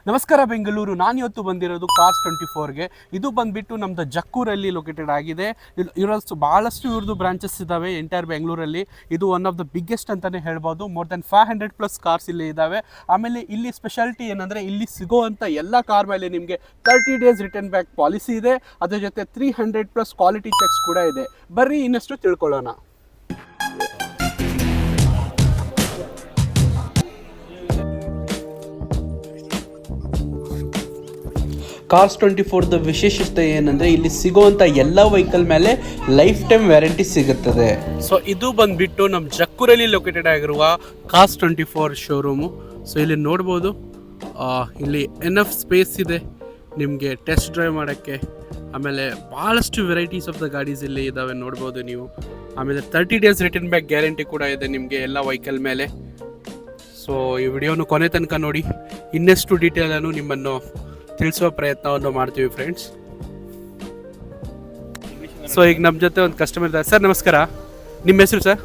ನಮಸ್ಕಾರ ಬೆಂಗಳೂರು. ನಾನು ಇವತ್ತು ಬಂದಿರೋದು ಕಾರ್ಸ್ 24ಗೆ. ಇದು ಬಂದ್ಬಿಟ್ಟು ನಮ್ಮದು ಜಕ್ಕೂರಲ್ಲಿ ಲೊಕೇಟೆಡ್ ಆಗಿದೆ. ಇರೋದು ಭಾಳಷ್ಟು ಇವ್ರದ್ದು ಬ್ರಾಂಚಸ್ ಇದ್ದಾವೆ ಎಂಟೈರ್ ಬೆಂಗಳೂರಲ್ಲಿ. ಇದು ಒನ್ ಆಫ್ ದ ಬಿಗ್ಗೆಸ್ಟ್ ಅಂತಲೇ ಹೇಳ್ಬೋದು. ಮೋರ್ ದೆನ್ 500+ ಕಾರ್ಸ್ ಇಲ್ಲಿ ಇದ್ದಾವೆ. ಆಮೇಲೆ ಇಲ್ಲಿ ಸ್ಪೆಷಾಲಿಟಿ ಏನಂದರೆ ಇಲ್ಲಿ ಸಿಗೋವಂಥ ಎಲ್ಲ ಕಾರ್ ಮೇಲೆ ನಿಮಗೆ 30 days ರಿಟರ್ನ್ ಬ್ಯಾಕ್ ಪಾಲಿಸಿ ಇದೆ. ಅದ್ರ ಜೊತೆ 300+ ಕ್ವಾಲಿಟಿ ಚೆಕ್ಸ್ ಕೂಡ ಇದೆ. ಬರ್ರಿ ಇನ್ನಷ್ಟು ತಿಳ್ಕೊಳ್ಳೋಣ. ಕಾರ್ಸ್ 24ದ ವಿಶೇಷತೆ ಏನಂದರೆ ಇಲ್ಲಿ ಸಿಗೋವಂಥ ಎಲ್ಲ ವೆಹಿಕಲ್ ಮೇಲೆ ಲೈಫ್ ಟೈಮ್ ವ್ಯಾರಂಟಿ ಸಿಗುತ್ತದೆ. ಸೊ ಇದು ಬಂದ್ಬಿಟ್ಟು ನಮ್ಮ ಜಕ್ಕೂರಲ್ಲಿ ಲೊಕೇಟೆಡ್ ಆಗಿರುವ ಕಾರ್ಸ್ 24 ಶೋರೂಮು. ಸೊ ಇಲ್ಲಿ ನೋಡ್ಬೋದು, ಇಲ್ಲಿ ಎನಫ್ ಸ್ಪೇಸ್ ಇದೆ ನಿಮಗೆ ಟೆಸ್ಟ್ ಡ್ರೈವ್ ಮಾಡೋಕ್ಕೆ. ಆಮೇಲೆ ಭಾಳಷ್ಟು ವೆರೈಟೀಸ್ ಆಫ್ ದ ಗಾಡೀಸ್ ಇಲ್ಲಿ ಇದ್ದಾವೆ ನೋಡ್ಬೋದು ನೀವು. ಆಮೇಲೆ 30 days ರಿಟರ್ನ್ ಬ್ಯಾಕ್ ಗ್ಯಾರಂಟಿ ಕೂಡ ಇದೆ ನಿಮಗೆ ಎಲ್ಲ ವೆಹಿಕಲ್ ಮೇಲೆ. ಸೊ ಈ ವಿಡಿಯೋನು ಕೊನೆ ತನಕ ನೋಡಿ. ಇನ್ನಷ್ಟು ಡೀಟೇಲನ್ನು ನಿಮ್ಮನ್ನು ತಿಳಿಸುವ ಪ್ರಯತ್ನವನ್ನು ಮಾಡ್ತೀವಿ ಫ್ರೆಂಡ್ಸ್. ಸೊ ಈಗ ನಮ್ಮ ಜೊತೆ ಒಂದು ಕಸ್ಟಮರ್ ಇದ್ದಾರೆ. ಸರ್ ನಮಸ್ಕಾರ, ನಿಮ್ಮ ಹೆಸರು ಸರ್?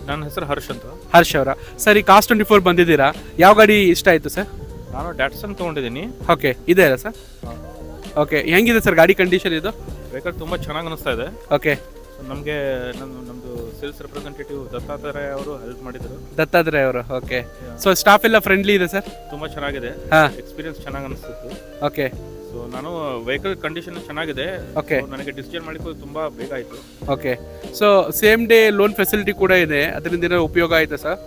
ನನ್ನ ಹೆಸರು ಹರ್ಷ್ ಅಂತ. ಹರ್ಷ್ ಅವರ. ಸರ್ ಈ ಕಾರ್ಸ್ 24 ಬಂದಿದ್ದೀರಾ, ಯಾವ ಗಾಡಿ ಇಷ್ಟ ಆಯಿತು ಸರ್? ನಾನು ಡ್ಯಾಟ್ಸನ್ ತೊಗೊಂಡಿದ್ದೀನಿ. ಓಕೆ, ಇದೆ ಅಲ್ಲ ಸರ್? ಓಕೆ, ಹೆಂಗಿದೆ ಸರ್ ಗಾಡಿ ಕಂಡೀಷನ್ ಇದು? ವೆಹಿಕಲ್ ತುಂಬ ಚೆನ್ನಾಗಿ ಅನಿಸ್ತಾ ಇದೆ. ಓಕೆ, ನಮಗೆ ನಮ್ಮದು ಸೇಲ್ಸ್ ರೆಪ್ರೆಸೆಂಟೇಟಿವ್ ದತ್ತಾತ್ರೇಯ ಅವರು ಹೆಲ್ಪ್ ಮಾಡಿದರು. ದತ್ತಾತ್ರೇಯ ಅವರು. ಓಕೆ, ಸೊ ಸ್ಟಾಫ್ ಎಲ್ಲ ಫ್ರೆಂಡ್ಲಿ ಇದೆ ಸರ್? ತುಂಬ ಚೆನ್ನಾಗಿದೆ. ಹಾಂ, ಎಕ್ಸ್ಪೀರಿಯನ್ಸ್ ಚೆನ್ನಾಗಿ ಅನಿಸ್ತಿತ್ತು. ಓಕೆ. ಸೊ ನಾನು ವೆಹಿಕಲ್ ಕಂಡೀಷನ್ ಚೆನ್ನಾಗಿದೆ. ಓಕೆ, ನನಗೆ ಡಿಸಿಷನ್ ಮಾಡಿದ್ದು ತುಂಬ ಬೇಗ ಆಯಿತು. Okay. So same day loan facility ಕೂಡ ಇದೆ, ಅದರಿಂದ ಏನೋ ಉಪಯೋಗ ಆಯಿತಾ ಸರ್?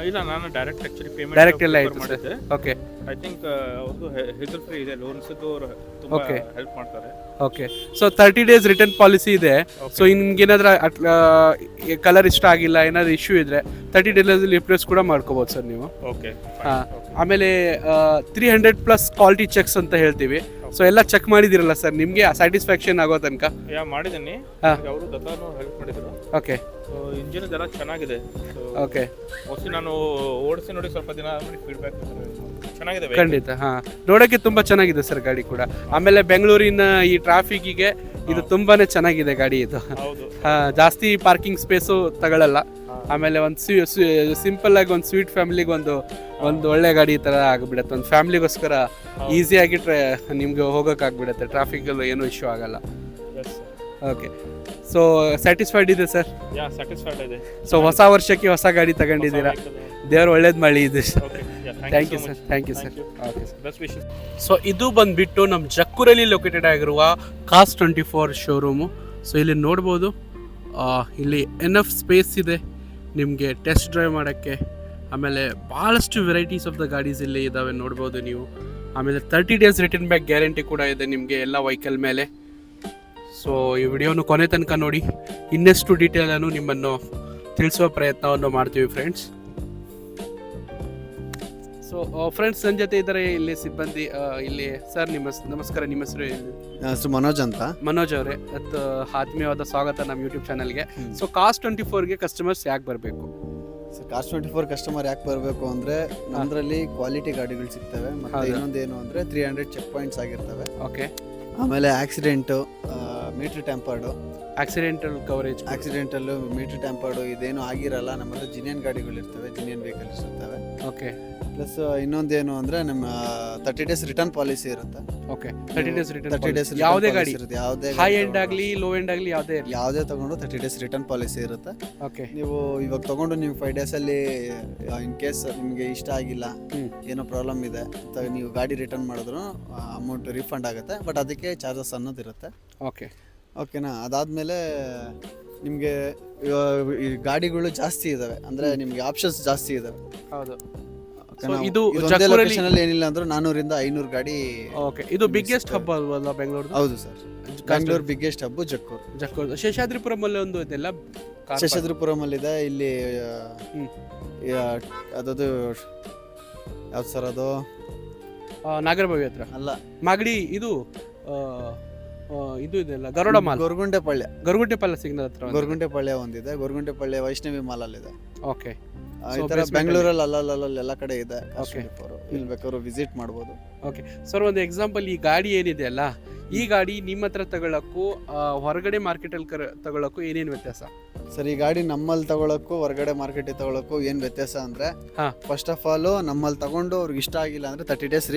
ಇಲ್ಲ, ನಾನು ಡೈರೆಕ್ಟ್ ಆ್ಯಕ್ಚುಲಿ ಪೇಮೆಂಟ್ ಡೈರೆಕ್ಟ್ ಎಲ್ಲ ಆಯಿತು ಮಾಡಿದ್ದೆ. ಓಕೆ. ಐ ಥಿಂಕ್ ಅವ್ರದ್ದು ಹೆಸರು ಫ್ರೀ ಇದೆ, ಲೋನ್ಸ್ದು ಅವರು ತುಂಬ ಹೆಲ್ಪ್ ಮಾಡ್ತಾರೆ. Okay, so 30 days return policy ಇದೆ. ಸೊ ನಿಮ್ಗೇನಾದ್ರೂ ಕಲರ್ ಇಷ್ಟ ಆಗಿಲ್ಲ, ಏನಾದ್ರು ಇಶ್ಯೂ ಇದ್ರೆ 30 days ರಿಪ್ಲೇಸ್ ಕೂಡ ಮಾಡ್ಕೋಬೋದು ಸರ್ ನೀವು. ಓಕೆ. ಆಮೇಲೆ 300+ ಕ್ವಾಲಿಟಿ ಚೆಕ್ಸ್ ಅಂತ ಹೇಳ್ತೀವಿ. ಸೊ ಎಲ್ಲ ಚೆಕ್ ಮಾಡಿದಿರಲ್ಲ ಸರ್, ನಿಮಗೆ ಸ್ಯಾಟಿಸ್ಫ್ಯಾಕ್ಷನ್ ಆಗೋ ತನಕ? ಮಾಡಿದ್ದೀನಿ. ಅವರು ದತ್ತಾನು ಹೆಲ್ಪ್ ಮಾಡಿದ್ರು. ಓಕೆ. ಸೊ ಇಂಜಿನ್ ಎಲ್ಲ ಚೆನ್ನಾಗಿದೆ. ಓಕೆ, ಮೋಸ್ಟ್ಲಿ ನಾನು ಓಡಿಸಿ ನೋಡಿ ಸ್ವಲ್ಪ ದಿನ ಆದ್ಮೇಲೆ ಫೀಡ್ಬ್ಯಾಕ್ ಚೆನ್ನಾಗಿದೆ. ಖಂಡಿತ. ಹಾಂ, ನೋಡೋಕ್ಕೆ ತುಂಬ ಚೆನ್ನಾಗಿದೆ ಸರ್ ಗಾಡಿ ಕೂಡ. ಆಮೇಲೆ ಬೆಂಗಳೂರಿನ ಈ ಟ್ರಾಫಿಕ್ಕಿಗೆ ಇದು ತುಂಬಾನೇ ಚೆನ್ನಾಗಿದೆ ಗಾಡಿ ಇದು. ಜಾಸ್ತಿ ಪಾರ್ಕಿಂಗ್ ಸ್ಪೇಸು ತಗೊಳ್ಳಲ್ಲ. ಆಮೇಲೆ ಒಂದು ಸಿಂಪಲ್ ಆಗಿ ಒಂದು ಸ್ವೀಟ್ ಫ್ಯಾಮಿಲಿಗೆ ಒಂದು ಒಳ್ಳೆ ಗಾಡಿ ಥರ ಆಗಿಬಿಡುತ್ತೆ. ಒಂದು ಫ್ಯಾಮಿಲಿಗೋಸ್ಕರ ಈಸಿಯಾಗಿ ನಿಮ್ಗೆ ಹೋಗೋಕ್ಕಾಗ್ಬಿಡುತ್ತೆ. ಟ್ರಾಫಿಕಲ್ಲಿ ಏನೂ ಇಶ್ಯೂ ಆಗಲ್ಲ. ಓಕೆ, ಸೊ ಸ್ಯಾಟಿಸ್ಫೈಡ್ ಇದೆ ಸರ್? ಸ್ಯಾಟಿಸ್ಫೈಡ್ ಇದೆ. ಸೊ ಹೊಸ ವರ್ಷಕ್ಕೆ ಹೊಸ ಗಾಡಿ ತಗೊಂಡಿದ್ದೀರಾ, ದೇವ್ರು ಒಳ್ಳೇದು ಮಾಡಿ ಇದೆ sir. Thank you sir. Thank you sir. Okay sir. So ಇದು ಬಂದ್ಬಿಟ್ಟು ನಮ್ಮ ಜಕ್ಕೂರಲ್ಲಿ ಲೊಕೇಟೆಡ್ ಆಗಿರುವ ಕಾರ್ಸ್ 24 ಶೋರೂಮು. ಸೊ ಇಲ್ಲಿ ನೋಡ್ಬೋದು, ಇಲ್ಲಿ ಎನಫ್ ಸ್ಪೇಸ್ ಇದೆ ನಿಮಗೆ ಟೆಸ್ಟ್ ಡ್ರೈವ್ ಮಾಡೋಕ್ಕೆ. ಆಮೇಲೆ ಭಾಳಷ್ಟು ವೆರೈಟೀಸ್ ಆಫ್ ದ ಗಾಡೀಸ್ ಇಲ್ಲಿ ಇದ್ದಾವೆ ನೋಡ್ಬೋದು ನೀವು. ಆಮೇಲೆ 30 days ರಿಟರ್ನ್ ಬ್ಯಾಕ್ ಗ್ಯಾರಂಟಿ ಕೂಡ ಇದೆ ನಿಮಗೆ ಎಲ್ಲ ವೆಹಿಕಲ್ ಮೇಲೆ. ಸೊ ಈ ವಿಡಿಯೋನು ಕೊನೆ ತನಕ ನೋಡಿ. ಇನ್ನಷ್ಟು ಡೀಟೇಲನ್ನು ನಿಮ್ಮನ್ನು ತಿಳಿಸುವ ಪ್ರಯತ್ನವನ್ನು ಮಾಡ್ತೀವಿ ಫ್ರೆಂಡ್ಸ್. ಸೊ ಫ್ರೆಂಡ್ಸ್, ನನ್ನ ಜೊತೆ ಇದ್ದಾರೆ ಇಲ್ಲಿ ಸಿಬ್ಬಂದಿ. ಇಲ್ಲಿ ಸರ್ ನಮಸ್ಕಾರ, ನಿಮ್ಮ ಹೆಸರು? ಹೆಸರು ಮನೋಜ್ ಅಂತ. ಮನೋಜ್ ಅವರೇ, ಆತ್ಮೀಯವಾದ ಸ್ವಾಗತ ನಮ್ಮ ಯೂಟ್ಯೂಬ್ ಚಾನಲ್ಗೆ. ಸೊ ಕಾರ್ಸ್ 24ಗೆ ಕಸ್ಟಮರ್ಸ್ ಯಾಕೆ ಬರಬೇಕು? ಸೊ ಕಾರ್ಸ್ 24 ಕಸ್ಟಮರ್ ಯಾಕೆ ಬರಬೇಕು ಅಂದರೆ ನಮ್ಮದ್ರಲ್ಲಿ ಕ್ವಾಲಿಟಿ ಗಾಡಿಗಳು ಸಿಗ್ತವೆ. ಮತ್ತು ಇನ್ನೊಂದೇನು ಅಂದರೆ 300 ಚೆಕ್ ಪಾಯಿಂಟ್ಸ್ ಆಗಿರ್ತವೆ. ಓಕೆ. ಆಮೇಲೆ accident, meter tampered, accidental coverage, accidental, meter tampered ಇದೇನು ಆಗಿರಲ್ಲ. ನಮ್ಮಲ್ಲಿ ಜಿನಿಯನ್ ಗಾಡಿಗಳು ಇರ್ತವೆ, ಜಿನಿಯನ್ ವೆಹಿಕಲ್ಸ್ ಇರ್ತವೆ. ಓಕೆ. ಪ್ಲಸ್ ಇನ್ನೊಂದೇನು ಅಂದರೆ ನಮ್ಮ 30 days ರಿಟರ್ನ್ ಪಾಲಿಸಿ ಇರುತ್ತೆ. Okay, 30 days return. 30 days ಯಾವುದೇ ಗಾಡಿ ಇರುತ್ತೆ, ಯಾವುದೇ ಹೈ ಎಂಡ್ ಆಗಲಿ ಲೋ ಎಂಡ್ ಆಗಲಿ ಯಾವುದೇ ತಗೊಂಡು 30 days ರಿಟರ್ನ್ ಪಾಲಿಸಿ ಇರುತ್ತೆ. ಓಕೆ. ನೀವು ಇವಾಗ ತಗೊಂಡು ನೀವು 5 days ಇನ್ ಕೇಸ್ ನಿಮಗೆ ಇಷ್ಟ ಆಗಿಲ್ಲ, ಏನೋ ಪ್ರಾಬ್ಲಮ್ ಇದೆ ಅಂತ ನೀವು ಗಾಡಿ ರಿಟರ್ನ್ ಮಾಡಿದ್ರು ಅಮೌಂಟ್ ರೀಫಂಡ್ ಆಗುತ್ತೆ. ಬಟ್ ಅದಕ್ಕೆ ಚಾರ್ಜಸ್ ಅನ್ನೋದಿರುತ್ತೆ. ಓಕೆ. ಓಕೆನಾ? ಅದಾದಮೇಲೆ ನಿಮಗೆ ಈ ಗಾಡಿಗಳು ಜಾಸ್ತಿ ಇದ್ದಾವೆ, ಅಂದರೆ ನಿಮಗೆ ಆಪ್ಷನ್ಸ್ ಜಾಸ್ತಿ ಇದ್ದಾವೆ. ಹೌದು. ಇದು ಲೊಕೇಶನಲ್ಲಿ ಏನಿಲ್ಲ ಅಂದ್ರೂ 400 ಇಂದ 500 ಗಾಡಿ. ಓಕೆ, ಇದು ಬಿಗ್ಗೆಸ್ಟ್ ಹಬ್ ಅಲ್ವಲ್ಲ ಬೆಂಗಳೂರು? ಹೌದು ಸರ್, ಬೆಂಗಳೂರು ಬಿಗ್ಗೆಸ್ಟ್ ಹಬ್ಬು ಜಕ್ಕೂರು. ಶೇಷಾದ್ರಿಪುರಮಲ್ಲಿ ಒಂದು ಇದೆಲ್ಲ, ಶೇಷಾದ್ರಿಪುರಮಲ್ಲಿದೆ. ಇಲ್ಲಿ ಅದದು ಯಾವ್ದು ಸರ್ ಅದು? ನಾಗರಬಾವಿ ಹತ್ರ ಅಲ್ಲ, ಮಾಗಡಿ ಇದು ಇದೆಲ್ಲ ಗರುಡ ಮಾಲ್, ಗೊರಗುಂಟೆಪಾಳ್ಯ ಸಿಗ್ನಲ್ ಹತ್ರ ಗೊರಗುಂಟೆಪಾಳ್ಯ ಒಂದಿದೆ. ಗೊರಗುಂಟೆಪಾಳ್ಯ ವೈಷ್ಣವಿ ಮಾಲಲ್ಲಿದೆ. ಓಕೆ. ಈ ಥರ ಬೆಂಗಳೂರಲ್ಲಿ ಅಲ್ಲಲ್ಲಿ ಎಲ್ಲ ಕಡೆ ಇದೆ. ಇಲ್ಲಿ ಬೇಕಾದ್ರೂ ವಿಸಿಟ್ ಮಾಡ್ಬೋದು. ಓಕೆ ಸರ್, ಒಂದು ಎಕ್ಸಾಂಪಲ್, ಈ ಗಾಡಿ ಏನಿದೆ ಅಲ್ಲ, ಈ ಗಾಡಿ ನಿಮ್ಮ ಹತ್ರ ತಗೊಳ್ಳೋಕ್ಕೂ ಹೊರಗಡೆ ಮಾರ್ಕೆಟಲ್ಲಿ ತಗೊಳ್ಳೋಕ್ಕೂ ಏನೇನು ವ್ಯತ್ಯಾಸ? ಸರ್ ಈ ಗಾಡಿ ನಮ್ಮಲ್ಲಿ ತಗೊಳಕ್ಕೂ ಹೊರಗಡೆ ಮಾರ್ಕೆಟಿಗೆ ತಗೊಳಕ್ಕೂ ಏನು ವ್ಯತ್ಯಾಸ ಅಂದರೆ ಹಾ. ಫಸ್ಟ್ ಆಫ್ ಆಲ್ ನಮ್ಮಲ್ಲಿ ತಗೊಂಡು ಅವ್ರಿಗೆ ಇಷ್ಟ ಆಗಿಲ್ಲ ಅಂದರೆ 30 days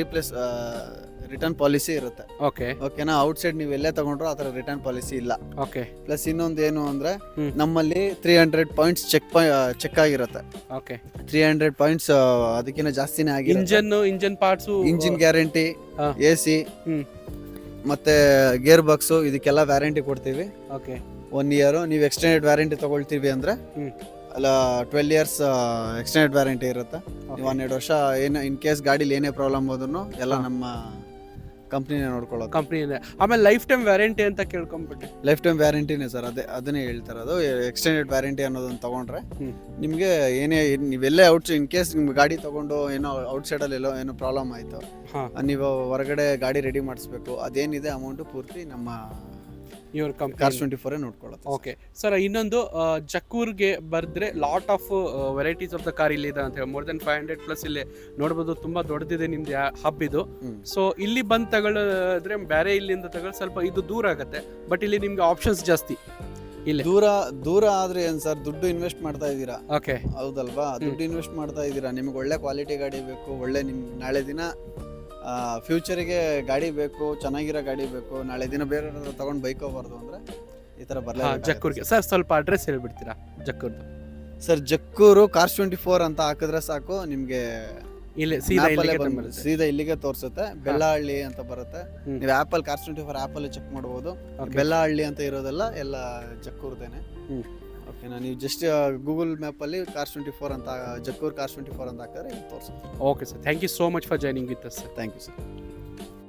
ರಿಟರ್ನ್ ಪಾಲಿಸಿ ಇರುತ್ತೆ. ಓಕೆ ಓಕೆನಾ, ಔಟ್ಸೈಡ್ ನೀವು ಎಲ್ಲೇ ತಗೊಂಡ್ರು ಆ ಥರ ರಿಟರ್ನ್ ಪಾಲಿಸಿ ಇಲ್ಲ. ಓಕೆ ಪ್ಲಸ್ ಇನ್ನೊಂದು ಏನು ಅಂದರೆ ಹ್ಮ್. ನಮ್ಮಲ್ಲಿ 300 ಪಾಯಿಂಟ್ಸ್ ಚೆಕ್ ಆಗಿರುತ್ತೆ. ಓಕೆ 300 ಪಾಯಿಂಟ್ಸ್ ಅದಕ್ಕಿಂತ ಜಾಸ್ತಿನೇ ಆಗಿರುತ್ತೆ. ಇಂಜನ್ ಪಾರ್ಟ್ಸು ಇಂಜಿನ್ ಗ್ಯಾರಂಟಿ, ಹಾ. AC ಹ್ಮ್ ಮತ್ತೆ ಗೇರ್ ಬಾಕ್ಸು ಇದಕ್ಕೆಲ್ಲ ವ್ಯಾರಂಟಿ ಕೊಡ್ತೀವಿ. Okay 1 year. ನೀವು ಎಕ್ಸ್ಟೆಂಡೆಡ್ ವ್ಯಾರಂಟಿ ತಗೊಳ್ತೀವಿ ಅಂದರೆ ಹ್ಮ್ ಅಲ್ಲ 12 years ಎಕ್ಸ್ಟೆಂಡೆಡ್ ವ್ಯಾರಂಟಿ ಇರುತ್ತೆ. ನೀವು 12 ವರ್ಷ ಏನು ಇನ್ ಕೇಸ್ ಗಾಡೀಲಿ ಏನೇ ಪ್ರಾಬ್ಲಮ್ ಹೋದ್ರೂ ಎಲ್ಲ ನಮ್ಮ ಕಂಪ್ನಿನೇ ನೋಡ್ಕೊಳ್ಳೋದು. ಕಂಪ್ನಿನೇ. ಆಮೇಲೆ ಲೈಫ್ ಟೈಮ್ ವ್ಯಾರಂಟಿ ಅಂತ ಕೇಳ್ಕೊಂಬಿಟ್ಟೆ. ಲೈಫ್ ಟೈಮ್ ವ್ಯಾರಂಟಿನೇ ಸರ್, ಅದನ್ನೇ ಹೇಳ್ತಾ ಇರೋದು. ಎಕ್ಸ್ಟೆಂಡೆಡ್ ವ್ಯಾರಂಟಿ ಅನ್ನೋದನ್ನ ತಗೊಂಡ್ರೆ ಹ್ಮ್. ನಿಮಗೆ ಏನೇ ನೀವೆಲ್ಲೇ ಇನ್ ಕೇಸ್ ನಿಮ್ಗೆ ಗಾಡಿ ತಗೊಂಡು ಏನೋ ಔಟ್ಸೈಡಲ್ಲಿ ಏನೋ ಪ್ರಾಬ್ಲಮ್ ಆಯಿತು, ಹಾ. ನೀವು ಹೊರಗಡೆ ಗಾಡಿ ರೆಡಿ ಮಾಡಿಸ್ಬೇಕು, ಅದೇನಿದೆ ಅಮೌಂಟು ಪೂರ್ತಿ ನಮ್ಮ ಇವ್ರ ಕಂಪ್ನಿ ಕಾರ್ಸ್ 24 ನೋಡ್ಕೊಳ್ಳೋದು. ಓಕೆ ಸರ್, ಇನ್ನೊಂದು ಜಕ್ಕೂರ್ಗೆ ಬರೆದ್ರೆ lot of varieties of the car ಇಲ್ಲಿ ಇದೆ ಅಂತ ಹೇಳಿ ಮೋರ್ ದೆನ್ 500+ ಇಲ್ಲಿ ನೋಡ್ಬೋದು. ತುಂಬಾ ದೊಡ್ಡದಿದೆ ನಿಮ್ದು ಹಬ್ ಇದು. ಸೊ ಇಲ್ಲಿ ಬಂದು ತಗೊಳ್ಳೋದ್ರೆ ಬೇರೆ ಇಲ್ಲಿಂದ ತಗೊಳ್ಳೋ ಸ್ವಲ್ಪ ಇದು ದೂರ ಆಗುತ್ತೆ, ಬಟ್ ಇಲ್ಲಿ ನಿಮ್ಗೆ ಆಪ್ಷನ್ಸ್ ಜಾಸ್ತಿ. ಇಲ್ಲಿ ದೂರ ಆದ್ರೆ ಏನ್ ಸರ್, ದುಡ್ಡು ಇನ್ವೆಸ್ಟ್ ಮಾಡ್ತಾ ಇದ್ದೀರಾ, ಓಕೆ ಹೌದಲ್ವಾ? ದುಡ್ಡು ಇನ್ವೆಸ್ಟ್ ಮಾಡ್ತಾ ಇದ್ದೀರಾ, ನಿಮ್ಗೆ ಒಳ್ಳೆ ಕ್ವಾಲಿಟಿ ಗಾಡಿ ಬೇಕು, ಒಳ್ಳೆ ನಿಮ್ಗೆ ನಾಳೆ ದಿನ ಫ್ಯೂಚರಿಗೆ ಗಾಡಿ ಬೇಕು, ಚೆನ್ನಾಗಿರೋ ಗಾಡಿ ಬೇಕು, ನಾಳೆ ದಿನ ಬೇರೆ ತಗೊಂಡು ಬೈಕೋಬಾರ್ದು ಅಂದ್ರೆ ಈ ತರ ಬರಲ್ಲ. ಜಕ್ಕೂರ್ಗೆ ಸರ್ ಸ್ವಲ್ಪ ಅಡ್ರೆಸ್ ಹೇಳ್ಬಿಡ್ತೀರಾ ಜಕ್ಕೂರ್ದು? ಸರ್ ಜಕ್ಕೂರು ಕಾರ್ಸ್ 24 ಅಂತ ಹಾಕಿದ್ರೆ ಸಾಕು, ನಿಮ್ಗೆ ಇಲ್ಲಿ ಸೀದಾ ಇಲ್ಲಿಗೆ ತೋರಿಸುತ್ತೆ. ಬೆಳ್ಳಹಳ್ಳಿ ಅಂತ ಬರುತ್ತೆ. ನೀವು ಆಪಲ್ ಕಾರ್ಸ್ 24 ಆಪಲ್ ಚೆಕ್ ಮಾಡಬಹುದು. ಬೆಳ್ಳಹಳ್ಳಿ ಅಂತ ಇರೋದೆಲ್ಲ ಎಲ್ಲ ಜಕ್ಕೂರ್ದೇನೆ. ಓಕೆನಾ, ನೀವು ಜಸ್ಟ್ ಗೂಗಲ್ ಮ್ಯಾಪಲ್ಲಿ ಕಾರ್ಸ್ 24 ಅಂತ ಜಕ್ಕೂರ್ ಕಾರ್ಸ್ 24 ಅಂತ ಹಾಕಿದ್ರೆ ತೋರಿಸುತ್ತೆ. Okay sir, thank you so much for joining with us sir. Thank you sir.